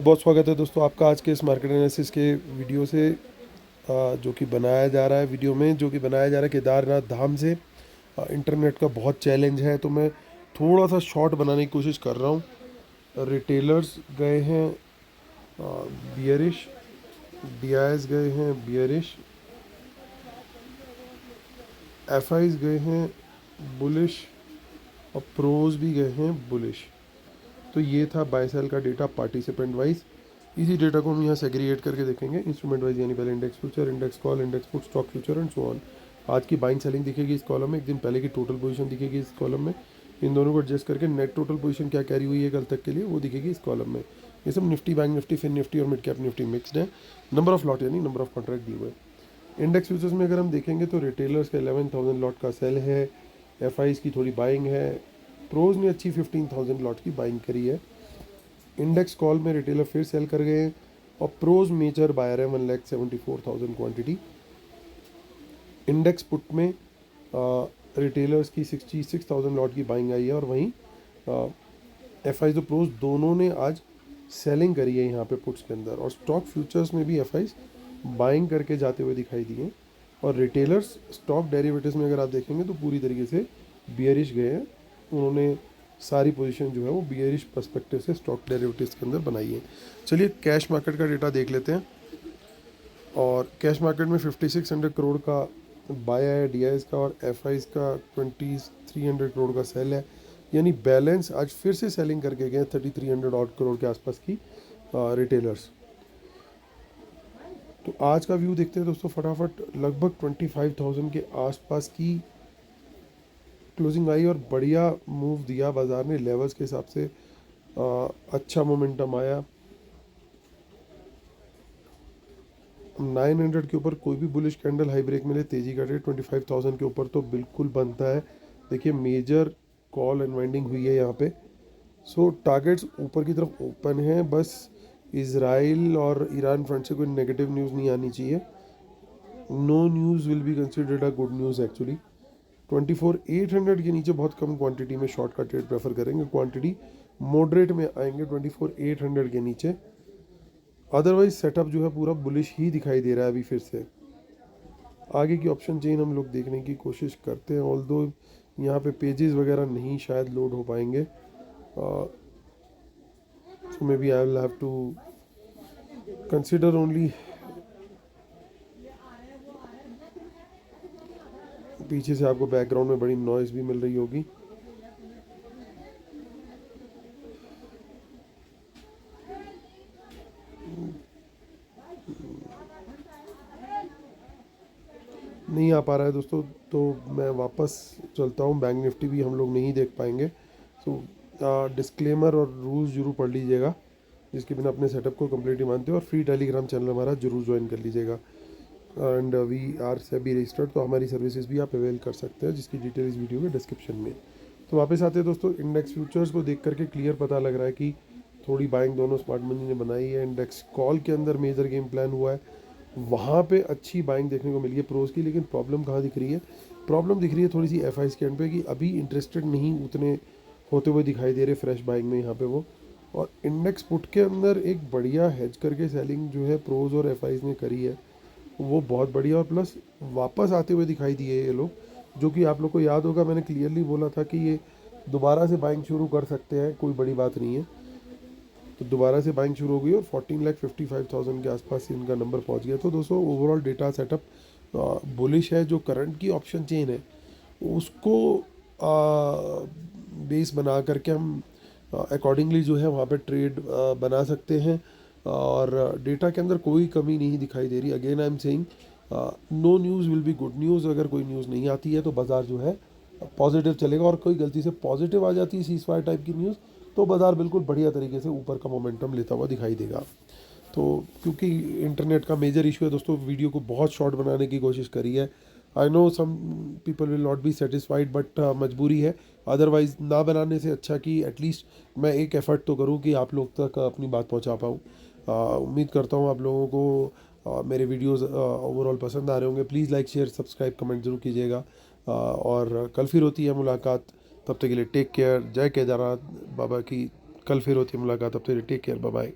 बहुत स्वागत है दोस्तों आपका आज के इस मार्केट एनालिसिस के वीडियो से जो कि बनाया जा रहा है केदारनाथ धाम से। इंटरनेट का बहुत चैलेंज है तो मैं थोड़ा सा शॉर्ट बनाने की कोशिश कर रहा हूँ। रिटेलर्स गए हैं बियरिश, डीआईएस गए हैं बियरिश, एफआईज गए हैं बुलिश और प्रोज भी गए हैं बुलिश। तो ये था बाय सेल का डेटा पार्टिसिपेंट वाइज। इसी डेटा को हम यहाँ सेग्रीगेट करके देखेंगे इंस्ट्रूमेंट वाइज, यानी पहले index future, index call, index put, stock future and so on. आज की बाइंग सेलिंग दिखेगी इस कॉलम में, एक दिन पहले की टोटल पोजीशन दिखेगी इस कॉलम में। इन दोनों को एडजस्ट करके नेट टोटल पोजीशन क्या कैरी हुई है कल तक के लिए वो दिखेगी इस कॉलम में। ये सब Nifty, bank Nifty, fin Nifty और मिड कैप निफ्टी मिक्सड है। नंबर ऑफ लॉट यानी नंबर ऑफ कॉन्ट्रैक्ट दिए हुए। इंडेक्स फ्यूचर्स में अगर हम देखेंगे तो रिटेलर्स का 11,000 लॉट का सेल है, एफ की थोड़ी बाइंग है, प्रोज ने अच्छी 15,000 लॉट की बाइंग करी है। इंडेक्स कॉल में रिटेलर फिर सेल कर गए हैं और प्रोज मेजर बायर है 1,74,000 क्वांटिटी। इंडेक्स पुट में रिटेलर्स की 66,000 लॉट की बाइंग आई है और वहीं एफ आई तो प्रोज दोनों ने आज सेलिंग करी है यहाँ पे पुट्स के अंदर। और स्टॉक फ्यूचर्स में भी एफ आई बाइंग करके जाते हुए दिखाई दिए। और रिटेलर्स स्टॉक डेरिवेटिव्स में अगर आप देखेंगे तो पूरी तरीके से बियरिश गए हैं। उन्होंने सारी पोजीशन जो है वो बियरिश पर्सपेक्टिव से स्टॉक डेरिवेटिव्स के अंदर बनाई है। चलिए कैश मार्केट का डेटा देख लेते हैं। और कैश मार्केट में 5600 करोड़ का बाय है डीआईएस का और एफआईज का 2300 करोड़ का सेल है, यानी बैलेंस आज फिर से सेलिंग करके गए 3300 ऑड करोड़ के आसपास की रिटेलर्स। तो आज का व्यू देखते हैं दोस्तों फटाफट। लगभग 25,000 के आसपास की क्लोजिंग आई और बढ़िया मूव दिया बाजार ने लेवल्स के हिसाब से। अच्छा मोमेंटम आया। 900 के ऊपर कोई भी बुलिश कैंडल हाई ब्रेक मिले तेजी का ट्रेड 25,000 के ऊपर तो बिल्कुल बनता है। देखिए मेजर कॉल अनवाइंडिंग हुई है यहाँ पे। सो टारगेट्स ऊपर की तरफ ओपन है, बस इजराइल और ईरान फ्रंट से कोई नेगेटिव न्यूज़ नहीं आनी चाहिए। No news will be considered a good news actually. 24,800 के नीचे बहुत कम क्वांटिटी में शॉर्ट का ट्रेड प्रेफर करेंगे, क्वांटिटी मॉडरेट में आएंगे 24,800 के नीचे। अदरवाइज सेटअप जो है पूरा बुलिश ही दिखाई दे रहा है अभी फिर से। आगे की ऑप्शन चेन हम लोग देखने की कोशिश करते हैं, ऑल्दो यहाँ पे पेजेस वगैरह नहीं शायद लोड हो पाएंगे। So may be I will have to consider only. पीछे से आपको बैकग्राउंड में बड़ी नॉइज़ भी मिल रही होगी। नहीं आ पा रहा है दोस्तों, तो मैं वापस चलता हूँ। बैंक निफ्टी भी हम लोग नहीं देख पाएंगे। सो डिस्क्लेमर और रूल्स जरूर पढ़ लीजिएगा, जिसके बिना अपने सेटअप को कम्प्लीटली मानते हो। और फ्री टेलीग्राम चैनल हमारा जरूर ज्वाइन कर लीजिएगा। And we are SEBI registered, तो हमारी सर्विसेज भी आप अवेल कर सकते हैं, जिसकी डिटेल इस वीडियो के डिस्क्रिप्शन में। तो वापस आते हैं दोस्तों। इंडेक्स फ्यूचर्स को देख करके क्लियर पता लग रहा है कि थोड़ी बाइंग दोनों स्मार्ट मनी ने बनाई है। इंडेक्स कॉल के अंदर मेजर गेम प्लान हुआ है, वहाँ पे अच्छी बाइंग देखने को मिली है प्रोज की। लेकिन प्रॉब्लम कहाँ दिख रही है? प्रॉब्लम दिख रही है थोड़ी सी एफ के एंड पे, कि अभी इंटरेस्टेड नहीं उतने होते हुए दिखाई दे रहे फ्रेश बाइंग में यहाँ पे वो। और इंडेक्स पुट के अंदर एक बढ़िया हेज करके सेलिंग जो है प्रोज और एफ ने करी है, वो बहुत बढ़िया। और प्लस वापस आते हुए दिखाई दिए ये लोग, जो कि आप लोग को याद होगा मैंने क्लियरली बोला था कि ये दोबारा से बाइंग शुरू कर सकते हैं, कोई बड़ी बात नहीं है। तो दोबारा से बाइंग शुरू हो गई और 14,55,000 के आसपास इनका नंबर पहुंच गया। तो दोस्तों ओवरऑल डेटा सेटअप बुलिश है। जो करंट की ऑप्शन चेन है उसको बेस बना करके हम अकॉर्डिंगली जो है वहाँ पे ट्रेड बना सकते हैं। और डेटा के अंदर कोई कमी नहीं दिखाई दे रही। Again I am saying no news will be good news. अगर कोई न्यूज़ नहीं आती है तो बाज़ार जो है पॉजिटिव चलेगा, और कोई गलती से पॉजिटिव आ जाती है सीज फायर टाइप की न्यूज़ तो बाज़ार बिल्कुल बढ़िया तरीके से ऊपर का मोमेंटम लेता हुआ दिखाई देगा। तो क्योंकि इंटरनेट का मेजर इशू है दोस्तों, वीडियो को बहुत शॉर्ट बनाने की कोशिश करी है। I know some people will not be satisfied, but मजबूरी है। अदरवाइज़ ना बनाने से अच्छा कि एटलीस्ट मैं एक एफ़र्ट तो करूँ कि आप लोग तक अपनी बात पहुँचा पाऊँ। उम्मीद करता हूँ आप लोगों को मेरे वीडियोज़ ओवरऑल पसंद आ रहे होंगे। Please like share subscribe comment ज़रूर कीजिएगा। और कल फिर होती है मुलाकात, तब तक के लिए टेक केयर। जय केदारनाथ बाबा की। कल फिर होती है मुलाकात, तब तक के लिए टेक केयर, बाय बाय।